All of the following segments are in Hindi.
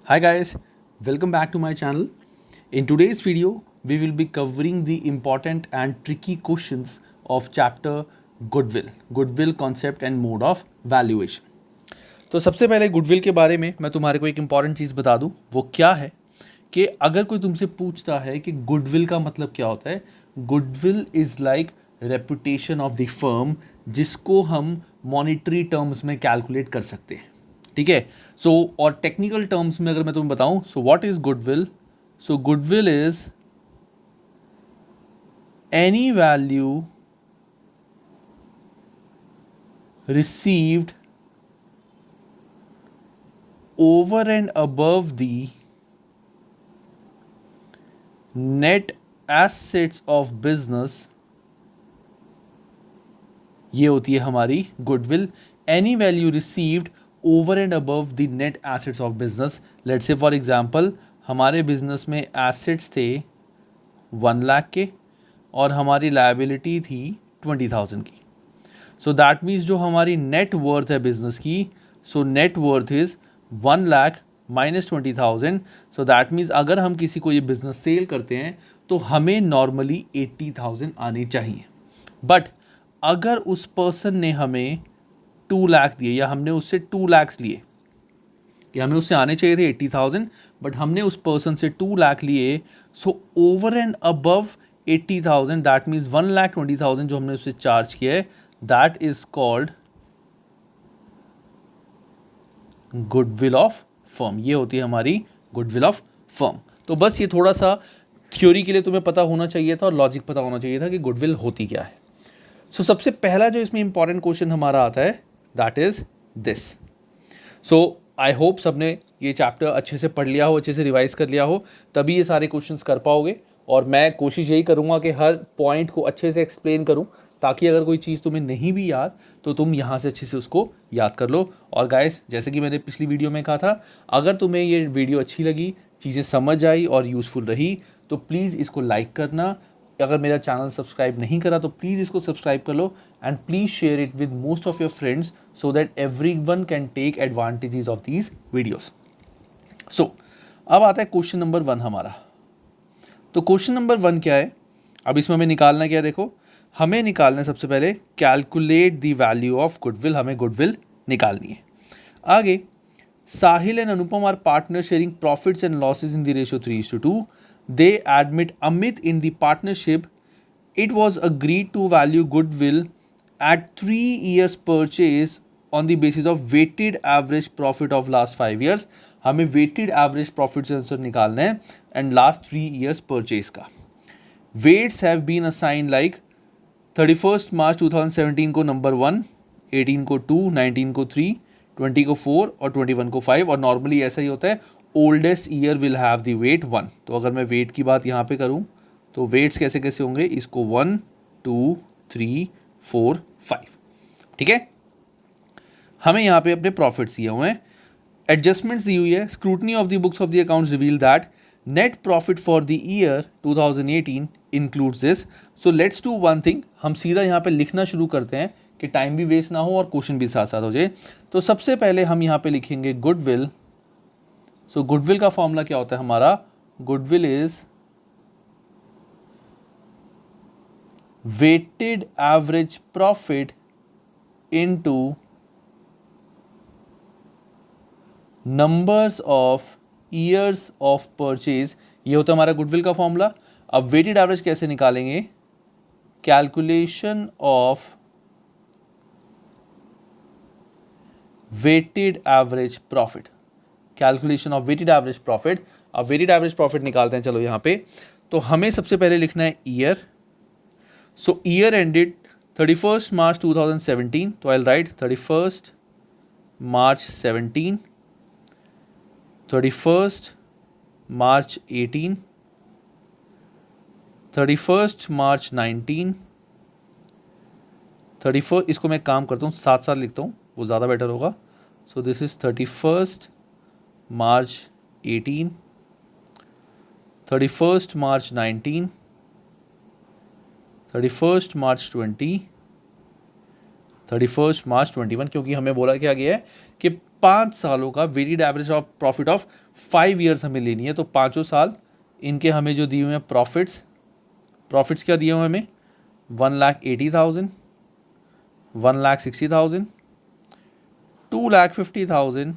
Hi guys, welcome back to my channel. In today's video, we will be covering the important and tricky questions of chapter Goodwill concept and mode of valuation. तो सबसे पहले गुडविल के बारे में मैं तुम्हारे को एक इंपॉर्टेंट चीज़ बता दूं, वो क्या है कि अगर कोई तुमसे पूछता है कि गुडविल का मतलब क्या होता है, goodwill is like reputation of the firm, जिसको हम मॉनिटरी टर्म्स में कैलकुलेट कर सकते हैं. ठीक है. सो और टेक्निकल टर्म्स में अगर मैं तुम्हें बताऊं, so what is goodwill? So goodwill is any value received over and above the net assets of business, ये होती है हमारी goodwill. Any value received over and above the net assets of business. Let's say for example हमारे बिजनेस में एसेट्स थे 1 लाख के और हमारी लायबिलिटी थी 20,000 की. सो दैट मीन्स जो हमारी नेट वर्थ है बिजनेस की, so net worth is 1 lakh minus 20,000. So that means अगर हम किसी को ये बिजनेस सेल करते हैं तो हमें नॉर्मली 80,000 आने चाहिए. बट अगर उस पर्सन ने हमें 2 लाख दिए या हमने उससे 2 लाख लिए, कि हमें उससे आने चाहिए थे 80,000 बट हमने उस पर्सन से 2 लाख लिए, so over and above 80,000 that means 1,20,000 जो हमने उससे चार्ज किया है, that is called goodwill of firm. ये होती है हमारी गुडविल ऑफ फर्म. तो बस ये थोड़ा सा थ्योरी के लिए तुम्हें पता होना चाहिए था और लॉजिक पता होना चाहिए था कि गुडविल होती क्या है. सो सबसे पहला जो इसमें इंपॉर्टेंट क्वेश्चन हमारा आता है, that is this. So I hope सबने ये चैप्टर अच्छे से पढ़ लिया हो, अच्छे से रिवाइज कर लिया हो, तभी ये सारे क्वेश्चंस कर पाओगे. और मैं कोशिश यही करूँगा कि हर पॉइंट को अच्छे से एक्सप्लेन करूँ, ताकि अगर कोई चीज़ तुम्हें नहीं भी याद तो तुम यहाँ से अच्छे से उसको याद कर लो. और गाइस, जैसे कि मैंने पिछली वीडियो में कहा था, अगर तुम्हें ये वीडियो अच्छी लगी, चीज़ें समझ आई और यूज़फुल रही, तो प्लीज़ इसको लाइक करना. अगर मेरा चैनल सब्सक्राइब नहीं करा तो प्लीज़ इसको सब्सक्राइब कर लो and please share it with most of your friends so that everyone can take advantages of these videos. So अब आता है क्वेश्चन नंबर 1 हमारा. तो क्वेश्चन नंबर 1 क्या है? अब इसमें हमें निकालना क्या है? देखो, हमें निकालना है सबसे पहले calculate the value of goodwill. हमें गुडविल निकालनी है. आगे, Sahil and Anupam are partner sharing profits and losses in the ratio 3:2. They admit Amit in the partnership. It was agreed to value goodwill at 3 years purchase on the basis of weighted average profit of last 5 years. हमें weighted average profit से आंसर निकालना है and last 3 years purchase का. Weights have been assigned like 31st March 2017 को नंबर 1, 18 को 2, 19 को 3, 20 को 4 और 21 को 5. और नॉर्मली ऐसा ही होता है, oldest year will have the weight 1. तो अगर मैं वेट की बात यहाँ पे करूँ तो वेट्स कैसे कैसे होंगे, इसको 1, 2, 3, 4, 5. ठीक है. हमें यहाँ पे अपने प्रॉफिट्स दिए हुए हैं, एडजस्टमेंट्स दी हुई है. Scrutiny of the books of the accounts reveal that net profit for the year 2018 includes this. So let's do one thing, हम सीधा यहाँ पे लिखना शुरू करते हैं कि टाइम भी वेस्ट ना हो और क्वेश्चन भी साथ साथ हो जाए. तो सबसे पहले हम यहाँ पे लिखेंगे गुडविल. सो गुडविल का फॉर्मूला क्या होता है हमारा? Goodwill is weighted average profit into numbers of years of purchase. ये होता है हमारा गुडविल का फॉर्मूला. अब वेटेड एवरेज कैसे निकालेंगे? Calculation of weighted average profit. Calculation of weighted average profit. अब वेटेड एवरेज प्रॉफिट निकालते हैं. चलो यहाँ पे तो हमें सबसे पहले लिखना है ईयर. सो ईयर एंडेड 31st March 2017. तो आई will right 31st March 17, 31st March 18, 31st March 19, 31. इसको मैं काम करता हूँ, साथ साथ लिखता हूँ, वो ज़्यादा बेटर होगा. So this is 31st March 18, 31st March 19, 31st March 20, 31st March 21. क्योंकि हमें बोला क्या गया है कि 5 सालों का weighted average of profit of 5 years हमें लेनी है। तो पाँचों साल इनके हमें जो दिए हुए हैं प्रॉफिट्स क्या दिए हुए हैं हमें, 1,80,000, 1,60,000, 2,50,000,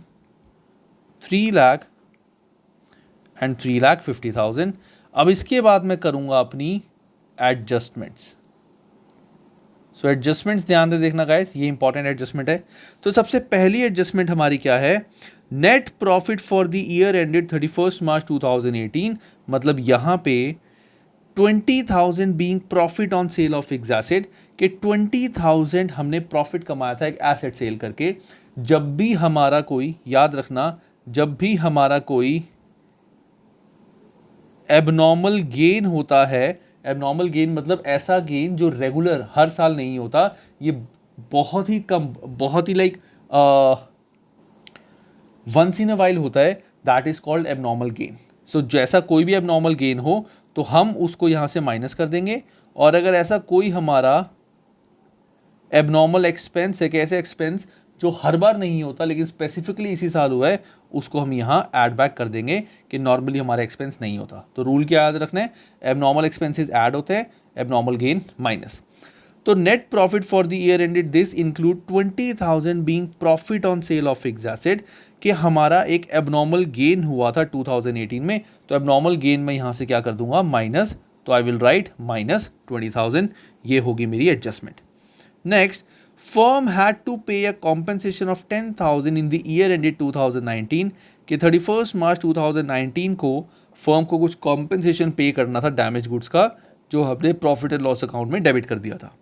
3 लाख एंड 3,50,000। अब इसके बाद मैं करूंगा अपनी एडजस्टमेंट्स। सो एडजस्टमेंट्स ध्यान से देखना गाइस, ये इंपॉर्टेंट एडजस्टमेंट है। तो सबसे पहली एडजस्टमेंट हमारी क्या है, net profit for the year ended 31 मार्च 2018, मतलब यहाँ पे 20,000 being profit on sale of fixed asset, कि 20,000 हमने प्रॉफिट कमाया था एक एसेट सेल करके। जब भी हमारा कोई, याद रखना, जब भी हमारा कोई एबनॉर्मल गेन होता है, एबनॉर्मल गेन मतलब ऐसा गेन जो रेगुलर हर साल नहीं होता, ये बहुत ही कम, बहुत ही like once in a while होता है, that is called abnormal gain. So जैसा कोई भी एबनॉर्मल गेन हो तो हम उसको यहां से माइनस कर देंगे, और अगर ऐसा कोई हमारा एबनॉर्मल एक्सपेंस है, कैसे एक्सपेंस जो हर बार नहीं होता लेकिन स्पेसिफिकली इसी साल हुआ है, उसको हम यहाँ ऐड बैक कर देंगे कि नॉर्मली हमारा एक्सपेंस नहीं होता। तो रूल क्या याद रखना है, एबनॉर्मल एक्सपेंसेस ऐड होते हैं, एबनॉर्मल गेन माइनस। तो net profit for the year ended this include 20,000 being profit on sale of fixed asset, कि हमारा एक एबनॉर्मल गेन हुआ था 2018 में, तो एबनॉर्मल गेन मैं यहाँ से क्या कर दूंगा, माइनस। तो आई विल राइट माइनस 20,000, ये होगी मेरी adjustment. Next, firm had to pay a compensation of 10,000 in the year ended 2019, कि 31 मार्च 2019 को फर्म को कुछ कॉम्पेंसेशन पे करना था डैमेज गुड्स का, जो हमने प्रॉफिट एंड लॉस अकाउंट में डेबिट कर दिया था।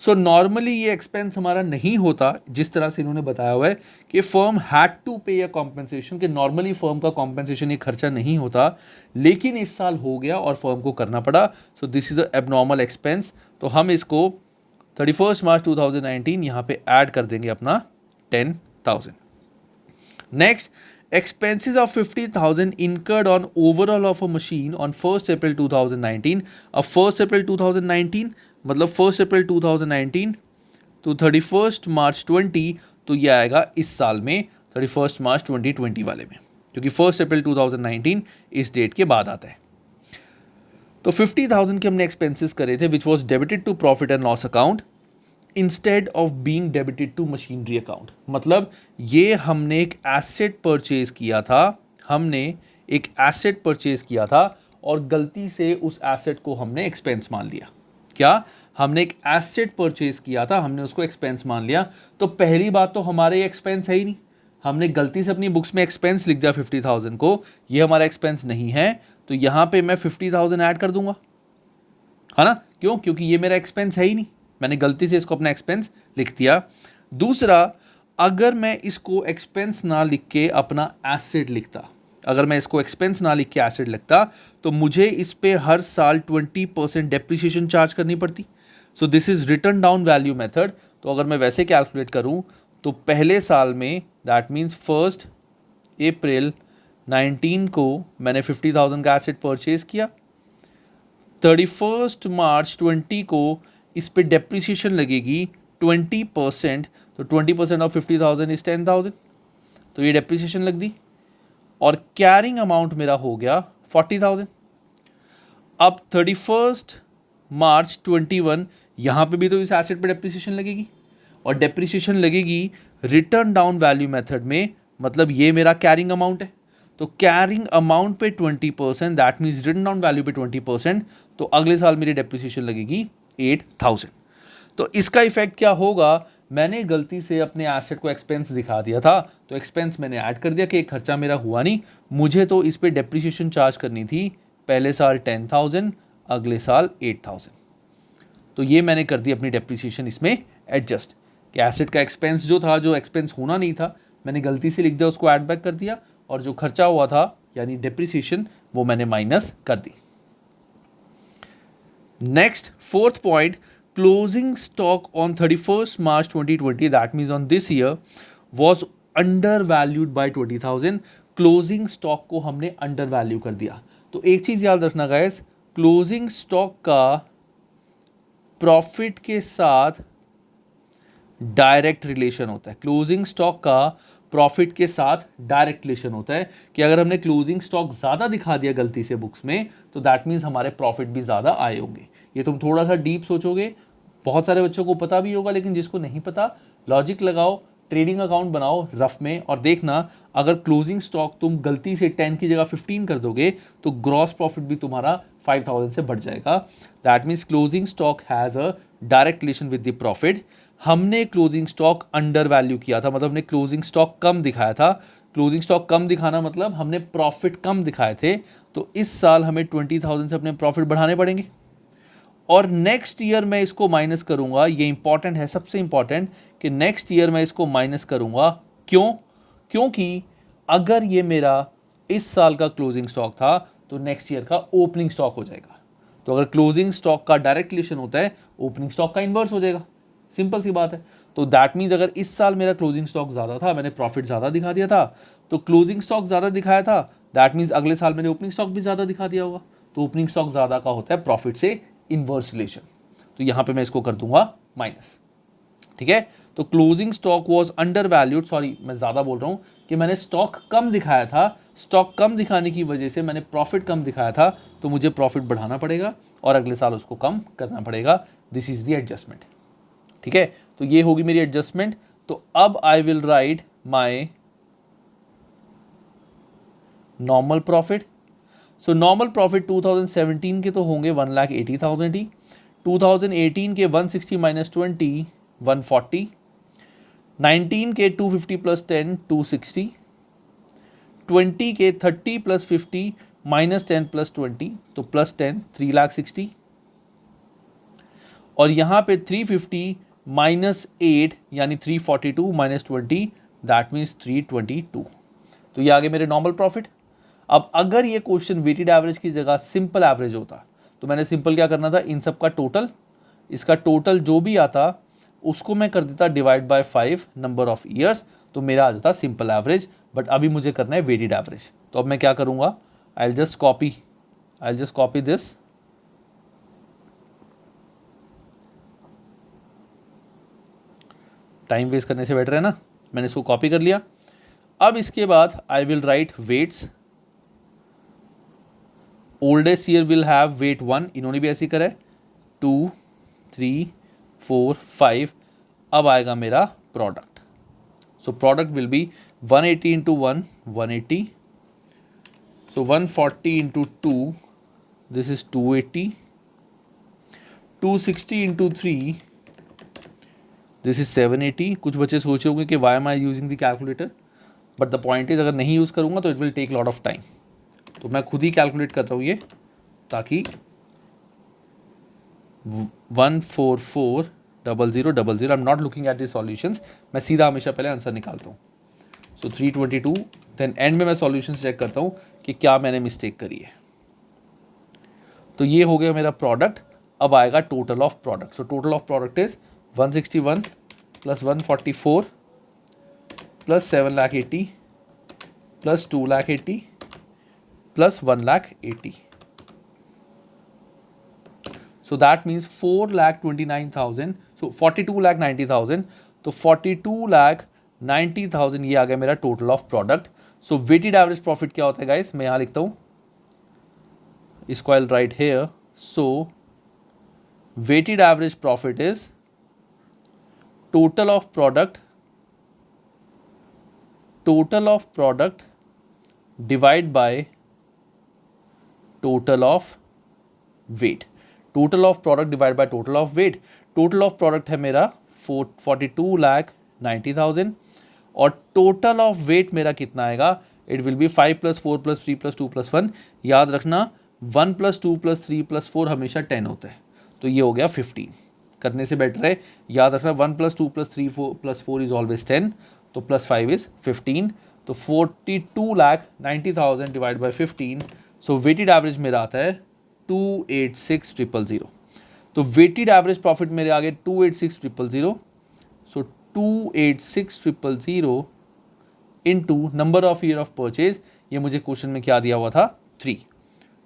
सो नॉर्मली ये एक्सपेंस हमारा नहीं होता, जिस तरह से इन्होंने बताया हुआ है कि फर्म हैड टू पे अ कॉम्पेंसेशन, कि नॉर्मली फर्म का कॉम्पेंसेशन ये खर्चा नहीं होता, लेकिन इस साल हो गया और फर्म को करना पड़ा। So this is a abnormal expense. तो हम इसको 31 मार्च 2019 यहाँ पे ऐड कर देंगे अपना 10,000। Next, expenses of 50,000 incurred on overall of a machine on 1st April 2019। अब 1st April 2019 मतलब 1st April 2019 तो 31st मार्च 20, तो ये आएगा इस साल में 31st मार्च 2020 वाले में, क्योंकि 1st April 2019 इस डेट के बाद आता है। तो 50,000 के हमने एक्सपेंसेस करे थे which was debited to profit and loss account instead of being debited to machinery account. मतलब ये हमने एक एसेट परचेज किया था, हमने एक एसेट परचेज किया था और गलती से उस एसेट को हमने एक्सपेंस मान लिया। क्या, हमने एक एसेट परचेज किया था, हमने उसको एक्सपेंस मान लिया। तो पहली बात तो हमारे एक्सपेंस है ही नहीं, हमने गलती से अपनी बुक्स में एक्सपेंस लिख दिया 50,000 को, ये हमारा एक्सपेंस नहीं है, तो यहाँ पे मैं 50,000 ऐड कर दूंगा, है ना। क्यों, क्योंकि ये मेरा एक्सपेंस है ही नहीं, मैंने गलती से इसको अपना एक्सपेंस लिख दिया। दूसरा, अगर मैं इसको एक्सपेंस ना लिख के अपना एसेट लिखता, अगर मैं इसको एक्सपेंस ना लिख के एसेट लिखता, तो मुझे इस पे हर साल 20% डेप्रिसिएशन चार्ज करनी पड़ती। So this is return down value method. तो अगर मैं वैसे कैलकुलेट करूं तो पहले साल में, दैट मीन्स 1 अप्रैल 19 को मैंने 50,000 का एसेट परचेज किया, 31 मार्च 20 को इस पे डेप्रिसिएशन लगेगी 20%, तो 20% ऑफ 50,000 इज 10,000, तो ये डेप्रिसिएशन लग दी, और कैरिंग अमाउंट मेरा हो गया 40,000। अब 31 मार्च 21 यहाँ पे भी तो इस एसेट पे डेप्रिसिएशन लगेगी, और डेप्रिसिएशन लगेगी रिटर्न डाउन वैल्यू मेथड में, मतलब ये मेरा कैरिंग अमाउंट है। तो कैरिंग अमाउंट पे 20%, that means return down value पे 20%, तो अगले साल मेरी डेप्रिसिएशन लगेगी 8,000। तो इसका इफेक्ट क्या होगा, मैंने गलती से अपने एसेट को एक्सपेंस दिखा दिया था, तो एक्सपेंस मैंने ऐड कर दिया कि एक खर्चा मेरा हुआ नहीं, मुझे तो इस पे डेप्रिसिएशन चार्ज करनी थी, पहले साल 10,000, अगले साल 8,000। तो ये मैंने कर दी अपनी डेप्रिसिएशन इसमें एडजस्ट, कि एसेट का एक्सपेंस जो था, जो एक्सपेंस होना नहीं था, मैंने गलती से लिख दिया, उसको ऐड बैक कर दिया, और जो खर्चा हुआ था यानी डेप्रिसिएशन, वो मैंने माइनस कर दी। Next, fourth point, closing stock on 31st March 2020, that means on this year, was undervalued by 20,000। Closing stock को हमने अंडर वैल्यू कर दिया। तो एक चीज याद रखना गाइस, क्लोजिंग स्टॉक का प्रॉफिट के साथ डायरेक्ट रिलेशन होता है। क्लोजिंग स्टॉक का प्रॉफिट के साथ डायरेक्ट रिलेशन होता है कि अगर हमने क्लोजिंग स्टॉक ज़्यादा दिखा दिया गलती से बुक्स में तो दैट मीन्स हमारे प्रॉफिट भी ज़्यादा आए होंगे। ये तुम थोड़ा सा डीप सोचोगे, बहुत सारे बच्चों को पता भी होगा, लेकिन जिसको नहीं पता लॉजिक लगाओ, ट्रेडिंग अकाउंट बनाओ रफ में और देखना अगर क्लोजिंग स्टॉक तुम गलती से 10 की जगह 15 कर दोगे तो ग्रॉस प्रॉफिट भी तुम्हारा 5000 से बढ़ जाएगा। That means closing stock has a direct relation with the profit. हमने क्लोजिंग स्टॉक अंडर वैल्यू किया था, मतलब हमने क्लोजिंग स्टॉक कम दिखाया था। क्लोजिंग स्टॉक कम दिखाना मतलब हमने प्रॉफिट कम दिखाए थे, तो इस साल हमें 20,000 से अपने प्रॉफिट बढ़ाने पड़ेंगे और नेक्स्ट ईयर मैं इसको माइनस करूंगा। ये इंपॉर्टेंट है, सबसे इंपॉर्टेंट कि नेक्स्ट ईयर मैं इसको माइनस करूंगा। क्यों? क्योंकि अगर ये मेरा इस साल का क्लोजिंग स्टॉक था तो नेक्स्ट ईयर का ओपनिंग स्टॉक हो जाएगा। तो अगर क्लोजिंग स्टॉक का डायरेक्ट रिलेशन होता है ओपनिंग स्टॉक का इन्वर्स हो जाएगा, सिंपल सी बात है। तो दैट मीन्स अगर इस साल मेरा क्लोजिंग स्टॉक ज़्यादा था, मैंने प्रॉफिट ज़्यादा दिखा दिया था, तो क्लोजिंग स्टॉक ज़्यादा दिखाया था, दैट मीन्स अगले साल मैंने ओपनिंग स्टॉक भी ज़्यादा दिखा दिया होगा। तो ओपनिंग स्टॉक ज़्यादा का होता है प्रॉफिट से इन्वर्स रिलेशन, तो यहाँ पे मैं इसको कर दूंगा माइनस। ठीक है, तो closing stock was under valued, sorry मैं ज़्यादा बोल रहा हूँ कि मैंने स्टॉक कम दिखाया था, स्टॉक कम दिखाने की वजह से मैंने प्रॉफिट कम दिखाया था, तो मुझे प्रॉफिट बढ़ाना पड़ेगा और अगले साल उसको कम करना पड़ेगा। This is the adjustment. ठीक है, तो ये होगी मेरी एडजस्टमेंट। तो अब आई will right my normal profit. So normal profit 2017 के तो होंगे 1,80,000 ही, 2018 के 160 माइनस 20 140, 19 के 250 प्लस 10 260, 20 के 30 प्लस 50 माइनस 10 प्लस 20 तो प्लस 10 3,60,000 और यहाँ पे 350 माइनस 8 यानी 342 माइनस 20 दैट मीन्स 322। तो ये आगे मेरे नॉर्मल प्रॉफिट। अब अगर ये क्वेश्चन वेटेड एवरेज की जगह सिंपल एवरेज होता तो मैंने सिंपल क्या करना था, इन सब का टोटल, इसका टोटल जो भी आता उसको मैं कर देता divide by 5 number of years, तो मेरा आ जाता सिंपल एवरेज। बट अभी मुझे करना है वेटेड एवरेज, तो अब मैं क्या करूँगा, I will just copy this, time waste करने से बेटर है ना, मैंने इसको कॉपी कर लिया। अब इसके बाद I will write weights. Oldest year will have weight 1, इन्होंने भी ऐसे करा है, 2 3 4 5। अब आएगा मेरा product. So product will be 180 into 1 180, so 140 into 2 this is 280, 260 into 3 this is 780। कुछ बच्चे सोचे होंगे कि why am I using the calculator, but the point is अगर नहीं यूज़ करूँगा तो it will take lot of time, तो मैं खुद ही कैलकुलेट कर रहा हूँ ये, ताकि 1440000, I am not looking at the solutions, मैं सीधा हमेशा पहले आंसर निकालता हूँ। सो 322, देन एंड में मैं सॉल्यूशंस चेक करता हूँ कि क्या मैंने मिस्टेक करी है। तो ये हो गया मेरा प्रोडक्ट। अब आएगा total of product. So total of product is 161 plus 144 plus 7,80,000 plus 2,80,000 plus 1,80,000। So that means 4,29,000, so 42,90,000, तो 42,90,000 ये आ गया मेरा total of product. So weighted average profit क्या होता है गाइस, मैं यहाँ लिखता हूँ, इसको I will write here. So weighted average profit is total of product divide by total of weight. Total of product divide by total of weight. Total of product है मेरा 42,90,000 और टोटल ऑफ वेट मेरा कितना आएगा, it will B 5 plus 4 plus 3 plus 2 plus 1। याद रखना 1 प्लस 2 प्लस 3 प्लस 4 हमेशा 10 होता है, तो ये हो गया 15। करने से बेटर है याद रखना 1 प्लस 2 प्लस 3 प्लस 4 इज ऑलवेज 10, तो प्लस 5 इज 15। तो 42,90,000 divide by 15, so weighted average मेरा आता है 286,000। तो वेटेड एवरेज प्रॉफिट मेरे आगे 286,000। So 286,000 into number of year of purchase, ये मुझे क्वेश्चन में क्या दिया हुआ था 3।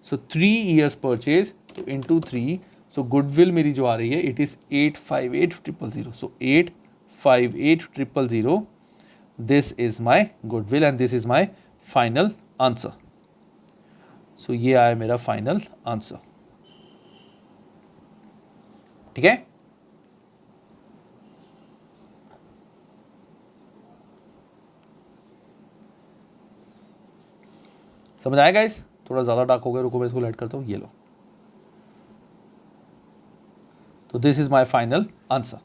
सो 3 ईयर्स परचेज, तो इनटू 3। सो गुडविल मेरी जो आ रही है it is 858,000। So 858,000 this is my goodwill and this is my final answer. So ये आया मेरा फाइनल आंसर। ठीक है, समझ आएगा इस? थोड़ा ज़्यादा डार्क हो गया, रुको मैं इसको लाइट करता हूँ, ये लो। तो this is my final answer.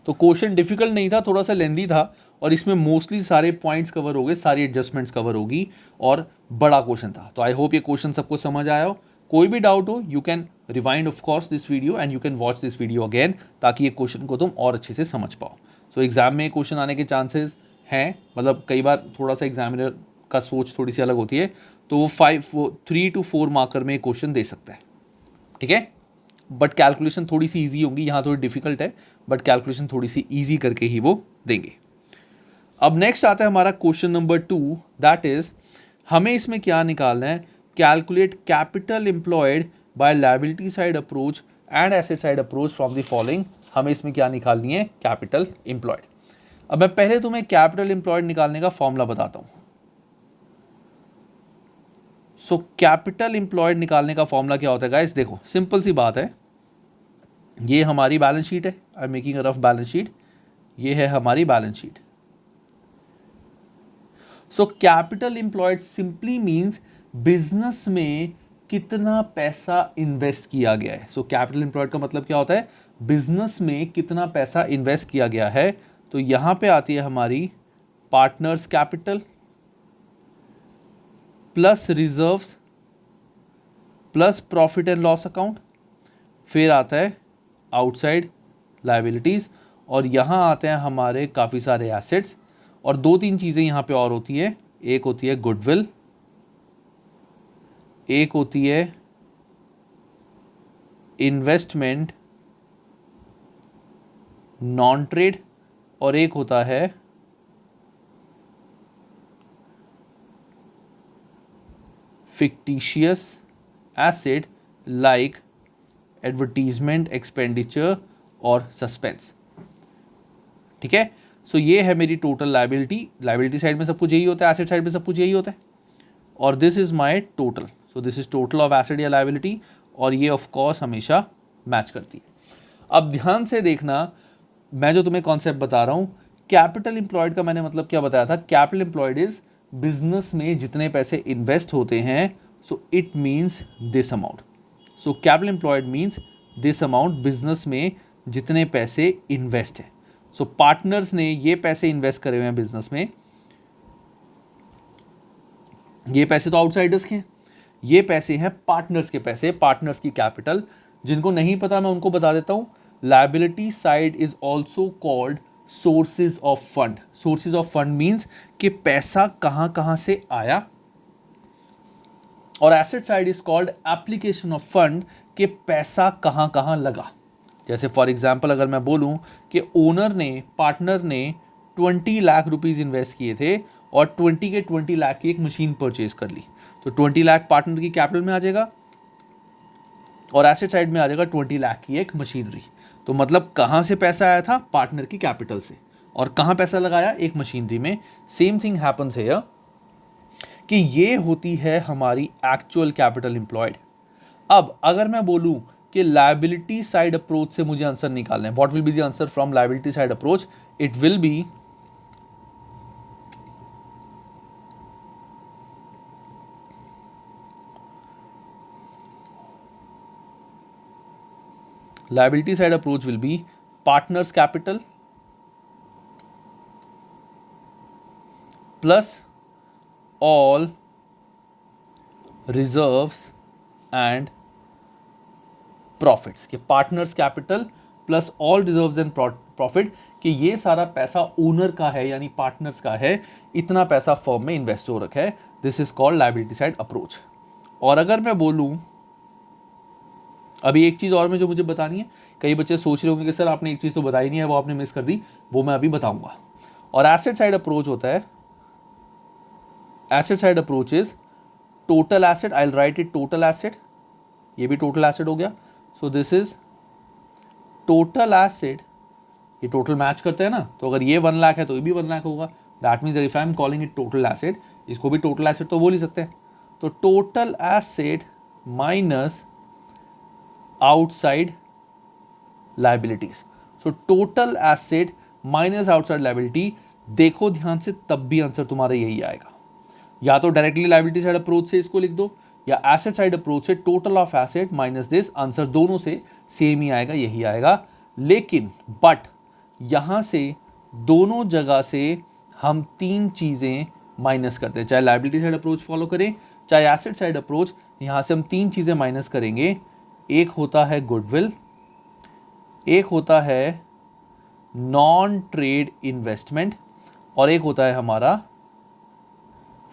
तो क्वेश्चन डिफिकल्ट नहीं था, थोड़ा सा लेंदी था, और इसमें मोस्टली सारे पॉइंट्स कवर हो गए, सारी एडजस्टमेंट्स कवर होगी, और बड़ा क्वेश्चन था। तो आई होप ये क्वेश्चन सबको समझ आया हो। कोई भी डाउट हो, you can rewind of course this video and you can watch this video again, ताकि ये क्वेश्चन को तुम और अच्छे से समझ पाओ। सो एग्जाम में क्वेश्चन आने के चांसेस हैं, मतलब कई बार थोड़ा सा एग्जामिनर का सोच थोड़ी सी अलग होती है, तो वो 3 to 4 मार्कर में क्वेश्चन दे सकता है। ठीक है, बट कैलकुलेशन थोड़ी सी ईजी होगी, यहाँ थोड़ी डिफिकल्ट है, बट कैलकुलेशन थोड़ी सी ईजी करके ही वो देंगे। अब नेक्स्ट आता है हमारा क्वेश्चन नंबर 2, दैट इज हमें इसमें क्या निकालना है, calculate capital employed by liability side approach and asset side approach from the following. हमें इसमें क्या निकालनी है, कैपिटल एम्प्लॉयड। अब मैं पहले तुम्हें कैपिटल एम्प्लॉयड निकालने का फॉर्मूला बताता हूं। सो कैपिटल एम्प्लॉयड निकालने का फॉर्मूला क्या होता है गाइस, देखो सिंपल सी बात है, ये हमारी बैलेंस शीट है, I am making a rough balance sheet, ये है हमारी बैलेंस शीट। सो capital employed simply means business में कितना पैसा इन्वेस्ट किया गया है। सो कैपिटल एम्प्लॉयड का मतलब क्या होता है, बिजनेस में कितना पैसा इन्वेस्ट किया गया है। तो यहां पे आती है हमारी partners capital plus reserves plus profit and loss account, फिर आता है आउटसाइड लायबिलिटीज, और यहां आते हैं हमारे काफ़ी सारे एसेट्स, और 2-3 चीज़ें यहां पे और होती है, एक होती है गुडविल, एक होती है इन्वेस्टमेंट नॉन ट्रेड, और एक होता है fictitious asset like advertisement, expenditure और सस्पेंस। ठीक है, सो ये है मेरी टोटल लायबिलिटी साइड में सब कुछ यही होता है, एसेट साइड में सब कुछ यही होता है, और this is my total. So this is total of asset या लायबिलिटी, और ये ऑफ कोर्स हमेशा मैच करती है। अब ध्यान से देखना, मैं जो तुम्हें कॉन्सेप्ट बता रहा हूं, कैपिटल एम्प्लॉयड का मैंने मतलब क्या बताया था, कैपिटल एम्प्लॉयड इज बिजनेस में जितने पैसे इन्वेस्ट होते हैं, so it means this amount. So capital employed means this amount, business में जितने पैसे इन्वेस्ट है। सो पार्टनर्स ने ये पैसे इन्वेस्ट करे हुए हैं बिजनेस में, ये पैसे तो आउटसाइडर्स के हैं, ये पैसे हैं पार्टनर्स के पैसे, पार्टनर्स की कैपिटल। जिनको नहीं पता मैं उनको बता देता हूं, liability side is also called sources of fund. Sources of fund means कि पैसा कहां कहां से आया, और asset side is called application of fund, कि पैसा कहां कहां लगा। जैसे फॉर एग्जाम्पल अगर मैं बोलूं कि पार्टनर ने 20 लाख रुपीज इन्वेस्ट किए थे, और 20 के 20 लाख की एक मशीन परचेज कर ली, तो 20 लाख पार्टनर की कैपिटल में आ जाएगा, और एसेट साइड में आ जाएगा 20 लाख की एक मशीनरी। तो मतलब कहां से पैसा आया था, पार्टनर की कैपिटल से, और कहां पैसा लगाया, एक मशीनरी में। सेम थिंग हैपन्स हियर, कि ये होती है हमारी एक्चुअल कैपिटल एम्प्लॉयड। अब अगर मैं बोलूं कि लायबिलिटी साइड अप्रोच से मुझे आंसर निकालना है, what will be the answer from liability side approach, it will B liability side approach will be partners capital plus all reserves and profits, कि partners capital plus all reserves and profit, कि ये सारा पैसा ओनर का है यानी पार्टनर्स का है, इतना पैसा फर्म में इन्वेस्ट हो रखा है, this is called liability side approach. और अगर मैं बोलूं, अभी एक चीज़ और में जो मुझे बतानी है, कई बच्चे सोच रहे होंगे कि सर आपने एक चीज़ तो बताई नहीं है, वो आपने मिस कर दी, वो मैं अभी बताऊंगा। और एसेट साइड अप्रोच होता है, asset side approach is total asset, I will right it total asset, ये भी टोटल एसेट हो गया। So this is total asset, ये टोटल मैच करते हैं ना, तो अगर ये 1 लाख है तो ये भी 1 लाख होगा, that means if I am calling it total asset, इसको भी टोटल एसेट तो बोल ही सकते हैं। तो total asset minus outside liabilities. So total asset minus outside liability, देखो ध्यान से तब भी आंसर तुम्हारा यही आएगा। या तो डायरेक्टली लाइबिलिटी साइड अप्रोच से इसको लिख दो, या एसेट साइड अप्रोच से total of asset minus this, answer दोनों से सेम ही आएगा, यही आएगा। लेकिन बट यहां से दोनों जगह से हम तीन चीजें माइनस करते हैं, चाहे लाइबिलिटी साइड अप्रोच फॉलो करें चाहे एसेट साइड अप्रोच, यहां से हम तीन चीजें माइनस करेंगे। एक होता है गुडविल, एक होता है नॉन ट्रेड इन्वेस्टमेंट, और एक होता है हमारा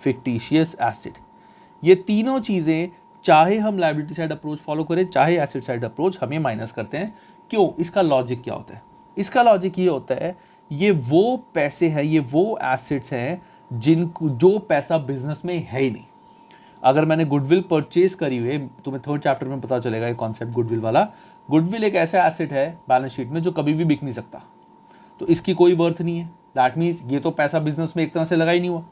फिक्टिशियस एसेट। ये तीनों चीजें चाहे हम लायबिलिटी साइड अप्रोच फॉलो करें चाहे एसेट साइड अप्रोच, हमें माइनस करते हैं। क्यों? इसका लॉजिक क्या होता है? इसका लॉजिक ये होता है, ये वो पैसे हैं, ये वो एसेट्स हैं जो पैसा बिजनेस में है ही नहीं। अगर मैंने गुडविल परचेज करी हुई है, तुम्हें थर्ड चैप्टर में पता चलेगा ये कॉन्सेप्ट गुडविल वाला। गुडविल एक ऐसा एसेट है बैलेंस शीट में जो कभी भी बिक नहीं सकता, तो इसकी कोई वर्थ नहीं है। दैट मीन्स ये तो पैसा बिजनेस में एक तरह से लगा ही नहीं हुआ।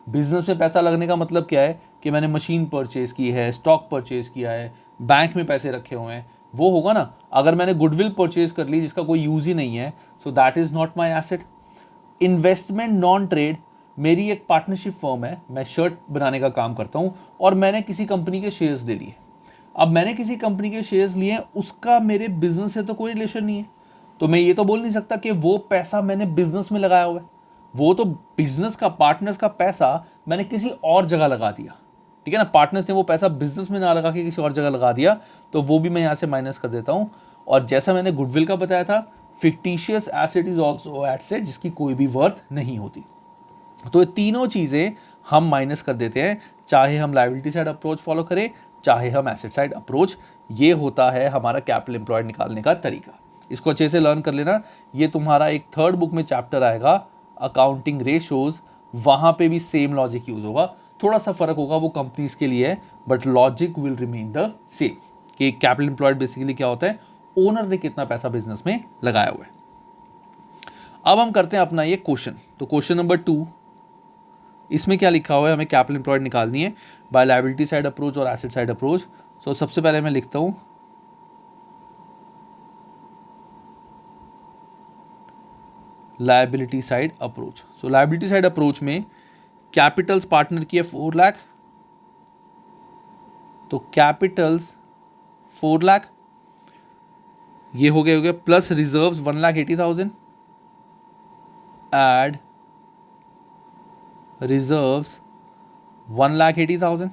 बिजनेस में पैसा लगने का मतलब क्या है कि मैंने मशीन परचेज की है, स्टॉक परचेज किया है, बैंक में पैसे रखे हुए हैं, वो होगा ना। अगर मैंने गुडविल परचेज कर ली जिसका कोई यूज ही नहीं है, so that is not my asset. Investment non trade, मेरी एक पार्टनरशिप फर्म है, मैं शर्ट बनाने का काम करता हूँ और मैंने किसी कंपनी के शेयर्स ले लिए। अब मैंने किसी कंपनी के शेयर्स लिए, उसका मेरे बिजनेस से तो कोई रिलेशन नहीं है, तो मैं ये तो बोल नहीं सकता कि वो पैसा मैंने बिजनेस में लगाया हुआ है। वो तो बिजनेस का, पार्टनर्स का पैसा मैंने किसी और जगह लगा दिया, ठीक है ना। पार्टनर्स ने वो पैसा बिजनेस में ना लगा के किसी और जगह लगा दिया, तो वो भी मैं यहाँ से माइनस कर देता हूँ। और जैसा मैंने गुडविल का बताया था, fictitious asset is also asset जिसकी कोई भी वर्थ नहीं होती। तो ये तीनों चीज़ें हम माइनस कर देते हैं, चाहे हम लायबिलिटी साइड अप्रोच फॉलो करें चाहे हम एसेट साइड अप्रोच। ये होता है हमारा कैपिटल एम्प्लॉयड निकालने का तरीका। इसको अच्छे से लर्न कर लेना। ये तुम्हारा एक थर्ड बुक में चैप्टर आएगा अकाउंटिंग रेशोज, वहाँ पे भी सेम लॉजिक यूज होगा। थोड़ा सा फर्क होगा, वो कंपनीज के लिए है, but logic will remain the same. कि कैपिटल एम्प्लॉयड बेसिकली क्या होता है, ओनर ने कितना पैसा बिजनेस में लगाया हुआ है। अब हम करते हैं अपना ये क्वेश्चन। तो क्वेश्चन नंबर 2, इसमें क्या लिखा हुआ है, हमें कैपिटल एम्प्लॉयड निकालनी है बाय लायबिलिटी साइड अप्रोच और एसेट साइड अप्रोच। सो सबसे पहले मैं लिखता हूं लायबिलिटी साइड अप्रोच। सो लायबिलिटी साइड अप्रोच में कैपिटल्स पार्टनर की है 4 लाख, तो कैपिटल्स 4 लाख ये हो गए प्लस रिजर्व्स 1,80,000, एड रिजर्व्स 1,80,000,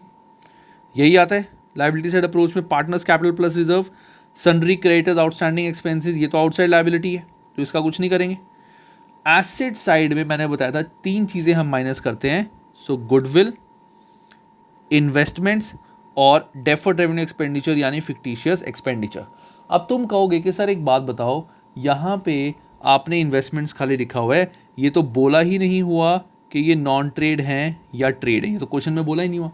यही आता है लायबिलिटी साइड अप्रोच में। Partners capital plus reserve, sundry creditors outstanding expenses, ये तो आउटसाइड लायबिलिटी है तो इसका कुछ नहीं करेंगे। एसेट साइड में मैंने बताया था तीन चीजें हम माइनस करते हैं, सो गुडविल, इन्वेस्टमेंट्स और डेफर्ड रेवेन्यू एक्सपेंडिचर यानी फिक्टिशियस एक्सपेंडिचर। अब तुम कहोगे कि सर एक बात बताओ, यहाँ पे आपने इन्वेस्टमेंट्स खाली लिखा हुआ है, ये तो बोला ही नहीं हुआ कि ये नॉन ट्रेड हैं या ट्रेड है, ये तो क्वेश्चन में बोला ही नहीं हुआ।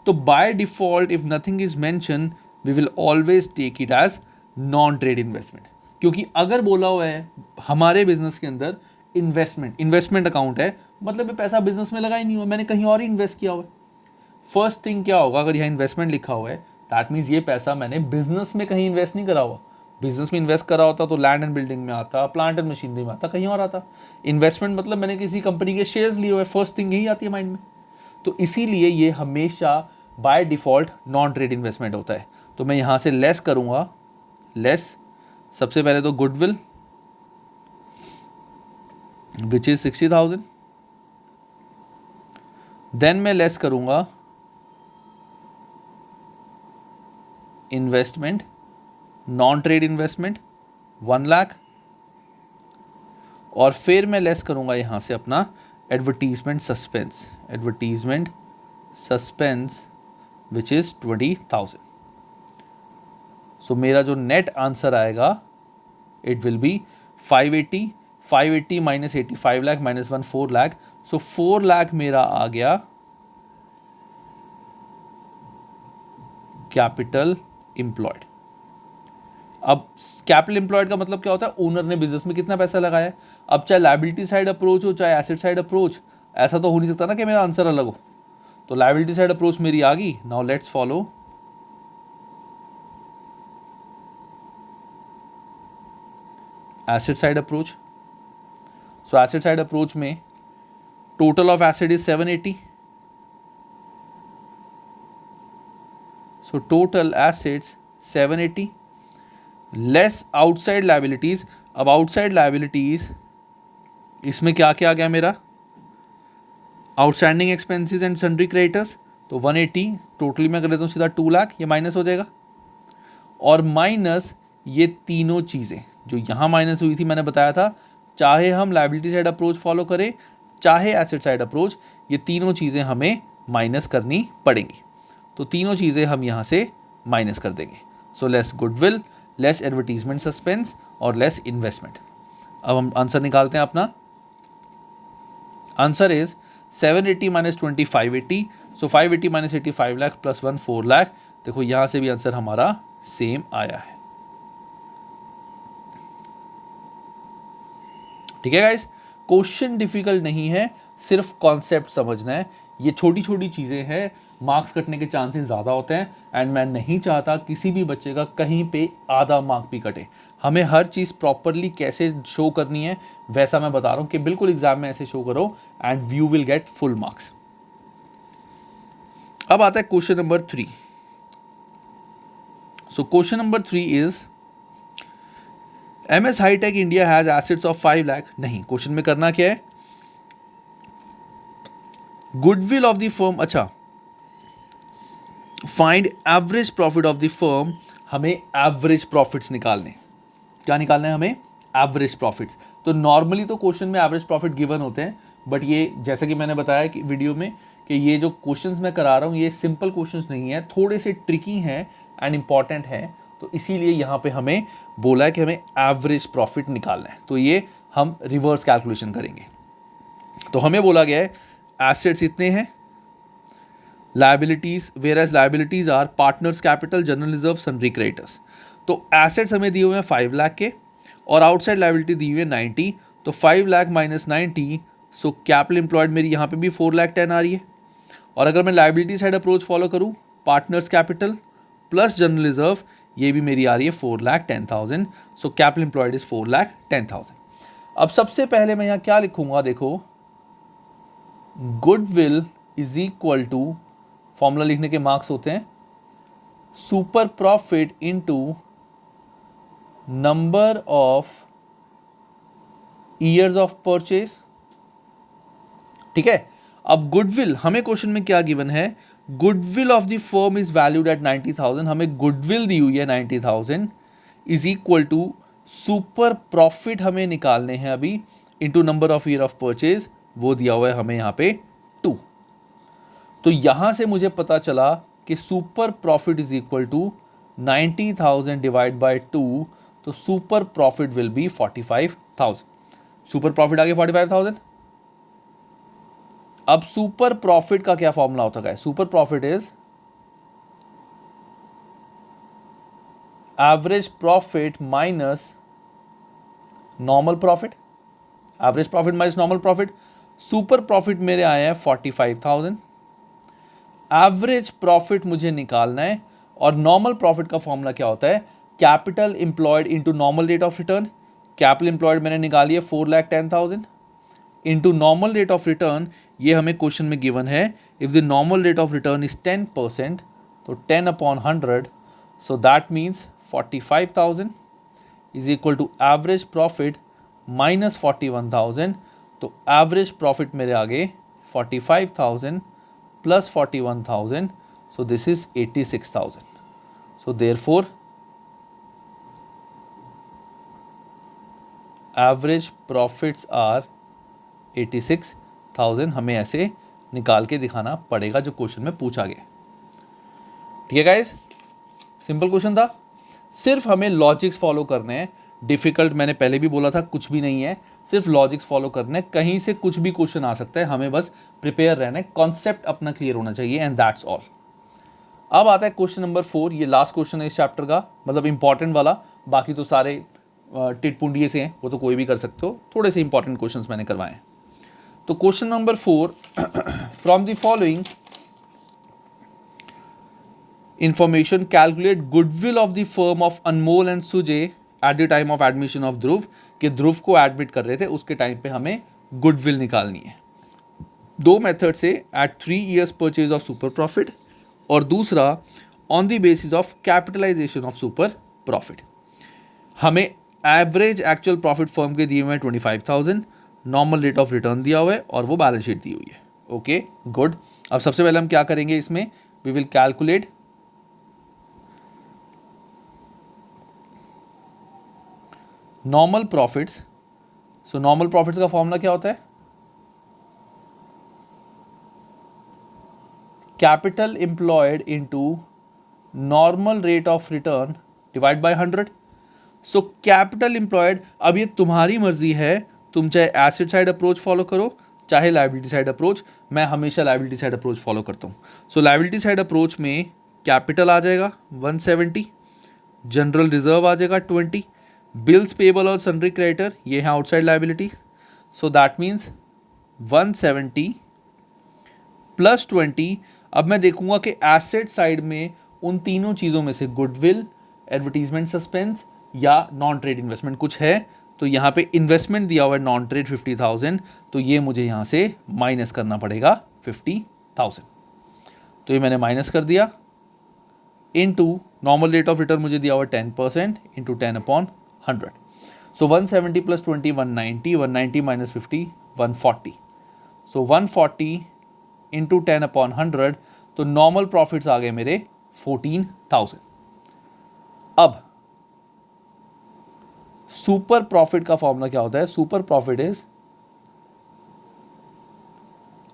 तो by default if nothing is mention we will always take it as non trade investment, क्योंकि अगर बोला हुआ है हमारे बिजनेस के अंदर इन्वेस्टमेंट अकाउंट है, मतलब ये पैसा बिजनेस में लगा ही नहीं हुआ, मैंने कहीं और ही इन्वेस्ट किया हुआ है। फर्स्ट थिंग क्या होगा, अगर यहाँ इन्वेस्टमेंट लिखा हुआ है दैट मीन्स ये पैसा मैंने बिजनेस में कहीं इन्वेस्ट नहीं करा हुआ। बिजनेस में इन्वेस्ट करा होता तो लैंड एंड बिल्डिंग में आता, प्लांट एंड मशीनरी में आता, कहीं और आता। इन्वेस्टमेंट मतलब मैंने किसी कंपनी के शेयर्स लिए हुए, फर्स्ट थिंग यही आती है माइंड में। तो इसीलिए ये हमेशा by default non trade investment होता है। तो मैं यहाँ से लेस करूँगा, लेस सबसे पहले तो गुडविल विच इज 60,000, देन मैं लेस करूँगा investment, non trade investment 1 lakh, और फिर मैं लेस करूंगा यहां से अपना advertisement suspense which is 20,000। So मेरा जो नेट आंसर आएगा it will be 580 minus 80 5 lakh minus 1 4 lakh. So 4 lakh मेरा आ गया कैपिटल एम्प्लॉयड। अब कैपिटल एम्प्लॉयड का मतलब क्या होता है, ओनर ने बिजनेस में कितना पैसा लगाया है। अब चाहे लायबिलिटी साइड अप्रोच हो चाहे एसेट साइड अप्रोच, ऐसा तो हो नहीं सकता ना कि मेरा आंसर अलग हो। तो लायबिलिटी साइड अप्रोच मेरी आ गई। Now let's follow asset side approach. So asset side approach में total of asset is 780। So total assets 780 less outside liabilities. अब आउटसाइड लायबिलिटीज इसमें क्या क्या आ गया मेरा, outstanding expenses and sundry creditors, तो 180 टोटली मैं कर लेता हूँ सीधा 2 लाख, ये माइनस हो जाएगा। और माइनस ये तीनों चीज़ें जो यहाँ माइनस हुई थी, मैंने बताया था चाहे हम लायबिलिटी साइड अप्रोच फॉलो करें चाहे एसेट साइड अप्रोच, ये तीनों चीज़ें हमें माइनस करनी पड़ेंगी। तो तीनों चीज़ें हम यहाँ से माइनस कर देंगे। So less goodwill, less advertisement suspense और लेस इन्वेस्टमेंट। अब हम आंसर निकालते हैं अपना। Answer is 780 minus 20 580। So 580 minus 80 5 lakh plus 1 4 lakh. देखो यहाँ से भी आंसर हमारा सेम आया है। ठीक है गाइस, क्वेश्चन डिफिकल्ट नहीं है, सिर्फ कॉन्सेप्ट समझना है। ये छोटी छोटी चीज़ें हैं, मार्क्स कटने के चांसेस ज़्यादा होते हैं एंड मैं नहीं चाहता किसी भी बच्चे का कहीं पे आधा मार्क भी कटे। हमें हर चीज़ प्रॉपरली कैसे शो करनी है वैसा मैं बता रहा हूँ कि बिल्कुल एग्जाम में ऐसे शो करो and you will get full marks. अब आता है question number 3। So question number 3 is MS Hitech India has assets of 5 lakh. नहीं, क्वेश्चन में करना क्या है, गुडविल ऑफ द फर्म। अच्छा, find average profit of the firm. हमें एवरेज प्रॉफिट्स निकालने, क्या निकालना है हमें, एवरेज प्रॉफिट्स। तो नॉर्मली तो क्वेश्चन में एवरेज प्रॉफिट गिवन होते हैं, बट ये जैसे कि मैंने बताया कि वीडियो में कि ये जो क्वेश्चंस मैं करा रहा हूँ ये सिंपल क्वेश्चंस नहीं है, थोड़े से ट्रिकी हैं एंड इंपॉर्टेंट हैं। तो इसीलिए यहाँ पे हमें बोला है कि हमें एवरेज प्रॉफिट निकालना है। तो ये हम रिवर्स कैलकुलेशन करेंगे। तो हमें बोला गया है एसेट्स इतने हैं, liabilities, whereas liabilities are partners capital, general reserve, sundry creditors. तो एसेट्स हमें दिए हुए हैं 5 लाख के और आउटसाइड लायबिलिटी दी हुई है 90। तो 5 लाख माइनस 90, सो कैपिटल एम्प्लॉयड मेरी यहाँ पे भी 4 लाख 10 आ रही है। और अगर मैं लायबिलिटी साइड अप्रोच फॉलो करूँ, partners capital plus general reserve, ये भी मेरी आ रही है 4 lakh 10,000। So capital employed is 4 lakh 10,000। अब सबसे पहले मैं यहाँ क्या लिखूंगा, देखो goodwill is equal to, formula लिखने के मार्क्स होते हैं super profit into number of years of purchase. ठीक है, अब गुडविल हमें क्वेश्चन में क्या गिवन है, goodwill of the firm is valued at 90,000। हमें गुडविल दी हुई है 90,000 is equal to super profit हमें निकालने हैं अभी into number of year of purchase, वो दिया हुआ है हमें यहाँ पे 2। तो यहां से मुझे पता चला कि super profit is equal to 90,000 divide by 2, तो super profit will be 45,000। Super profit आ गया 45,000। अब सुपर प्रॉफिट का क्या फॉर्मूला होता है, super profit is average profit minus normal profit, average profit minus normal profit. Super profit मेरे आए हैं 45,000, एवरेज प्रॉफिट मुझे निकालना है और नॉर्मल प्रॉफिट का फॉर्मूला क्या होता है, capital employed into normal rate of return. Capital employed मैंने निकाली है 4 lakh 10,000 into normal rate of return, ये हमें क्वेश्चन में गिवन है if the normal rate of return is 10%, तो 10/100, so that means 45,000 is equal to average profit minus 41,000। तो एवरेज प्रॉफिट मेरे आगे 45,000 plus 41,000, so this is 86,000. So therefore average profits are 86,000। हमें ऐसे निकाल के दिखाना पड़ेगा जो क्वेश्चन में पूछा गया। ठीक है गाइस, सिंपल क्वेश्चन था, सिर्फ हमें लॉजिक्स फॉलो करने हैं। डिफिकल्ट मैंने पहले भी बोला था कुछ भी नहीं है, सिर्फ लॉजिक्स फॉलो करने, कहीं से कुछ भी क्वेश्चन आ सकता है, हमें बस प्रिपेयर रहना है, कॉन्सेप्ट अपना क्लियर होना चाहिए एंड दैट्स ऑल। अब आता है क्वेश्चन नंबर 4, ये लास्ट क्वेश्चन है इस चैप्टर का, मतलब इंपॉर्टेंट वाला, बाकी तो सारे टिटपुंडिये से हैं, वो तो कोई भी कर सकते हो, थोड़े से इंपॉर्टेंट क्वेश्चंस मैंने करवाए हैं। तो question number 4, from the following information calculate goodwill of the firm of Anmol and Sujay at the time of admission of ध्रुव, कि ध्रुव को एडमिट कर रहे थे उसके टाइम पे हमें गुडविल निकालनी है। दो मेथड से, at 3 years purchase of super profit और दूसरा on the basis of capitalization of super profit. हमें एवरेज एक्चुअल प्रॉफिट फर्म के दिए हुए हैं 25,000, नॉर्मल रेट ऑफ रिटर्न दिया हुआ है और वो बैलेंस शीट दी हुई है। Okay good. अब सबसे पहले हम क्या करेंगे इसमें, we will calculate normal profits. So normal profits का फॉर्मूला क्या होता है, capital employed into normal rate of return divide by 100। So capital employed, अब ये तुम्हारी मर्जी है, तुम चाहे एसेट साइड अप्रोच फॉलो करो चाहे लायबिलिटी साइड अप्रोच। मैं हमेशा लायबिलिटी साइड अप्रोच फॉलो करता हूँ। सो लायबिलिटी साइड अप्रोच में कैपिटल आ जाएगा 170, जनरल रिजर्व आ जाएगा 20, बिल्स पेबल और सन्ड्री क्रेडिटर ये हैं outside liability. So that means 170 plus 20। अब मैं देखूंगा कि एसेट साइड में उन तीनों चीज़ों में से गुडविल, एडवर्टीजमेंट सस्पेंस या नॉन ट्रेड इन्वेस्टमेंट कुछ है। तो यहाँ पे इन्वेस्टमेंट दिया हुआ है नॉन ट्रेड 50,000, तो ये मुझे यहाँ से माइनस करना पड़ेगा 50,000। तो ये मैंने माइनस कर दिया, into normal rate of return मुझे दिया हुआ 10% इंटू 10/100। सो 170 प्लस 20 190, 190 माइनस 50 140। सो 140 इंटू 10/100, तो नॉर्मल प्रॉफिट्स आ गए मेरे 14,000। अब सुपर प्रॉफिट का फॉर्मूला क्या होता है, super profit is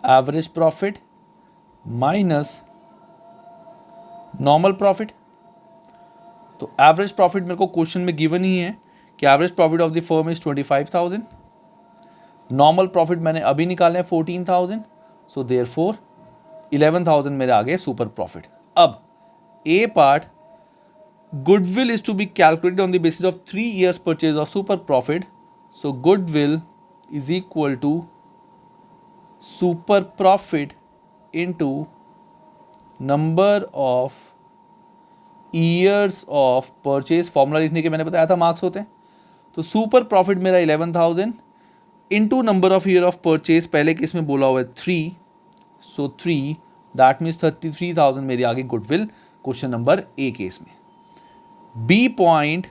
average profit minus normal profit. तो एवरेज प्रॉफिट मेरे को क्वेश्चन में गिवन ही है कि average profit of the firm is 25,000, normal profit मैंने अभी निकाले हैं 14,000। सो देयरफॉर 11,000 मेरे आगे सुपर प्रॉफिट। अब ए part, goodwill is to be calculated on the basis of 3 years purchase of super profit. So goodwill is equal to super profit into number of years of purchase। Formula लिखने के मैंने बताया था मार्क्स होते हैं। तो सुपर प्रॉफिट मेरा 11,000 into number of year of purchase, पहले केस में बोला हुआ है 3, सो 3 दैट मीन्स 33,000 मेरी आगे goodwill question number A case में। बी पॉइंट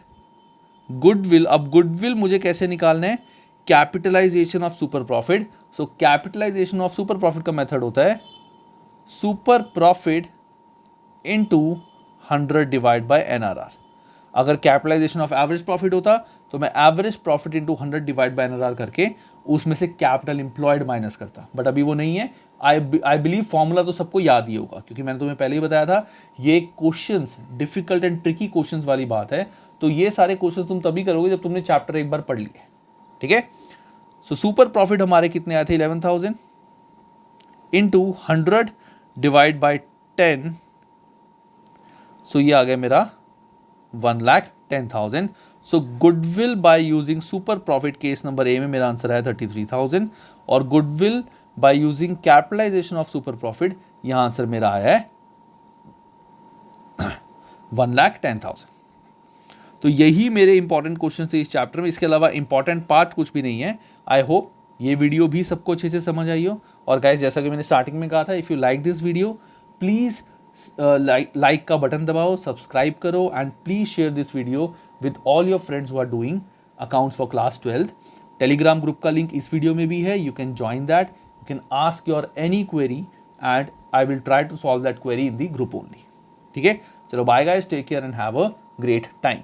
गुडविल, अब गुडविल मुझे कैसे निकालना है, capitalization of super profit. So capitalization of super profit का मेथड होता है super profit into 100 divide by NRR. अगर कैपिटलाइजेशन ऑफ एवरेज प्रॉफिट होता तो मैं average profit into 100 divide by NRR करके उसमें से कैपिटल एम्प्लॉयड माइनस करता, बट अभी वो नहीं है। आई बिलीव फॉर्मूला तो सबको याद ही होगा, क्योंकि मैंने तुम्हें पहले ही बताया था ये questions difficult and tricky questions वाली बात है। तो ये सारे क्वेश्चंस तुम तभी करोगे जब तुमने चैप्टर एक बार पढ़ लिए, ठीक है। सो सुपर प्रॉफिट हमारे कितने आए थे, 11,000 इंटू 100 डिवाइड बाई 10। सो ये आ गया मेरा 1,10,000। So goodwill by using super profit case number A में मेरा आंसर आया 33,000 और goodwill by using capitalization of super profit यहां आंसर मेरा आया है 1,10,000। तो यही मेरे इंपॉर्टेंट क्वेश्चन थे इस चैप्टर में, इसके अलावा इंपॉर्टेंट पार्ट कुछ भी नहीं है। आई होप ये वीडियो भी सबको अच्छे से समझ आई हो। और गाइस, जैसा कि मैंने स्टार्टिंग में कहा था, if you like this video please like का बटन दबाओ, सब्सक्राइब करो and please share this video with all your friends who are doing accounts for class 12th। Telegram group का लिंक इस वीडियो में भी है, you can join that, you can ask your any query and I will try to solve that query in the group only. ठीक है, चलो bye guys, take care and have a great time.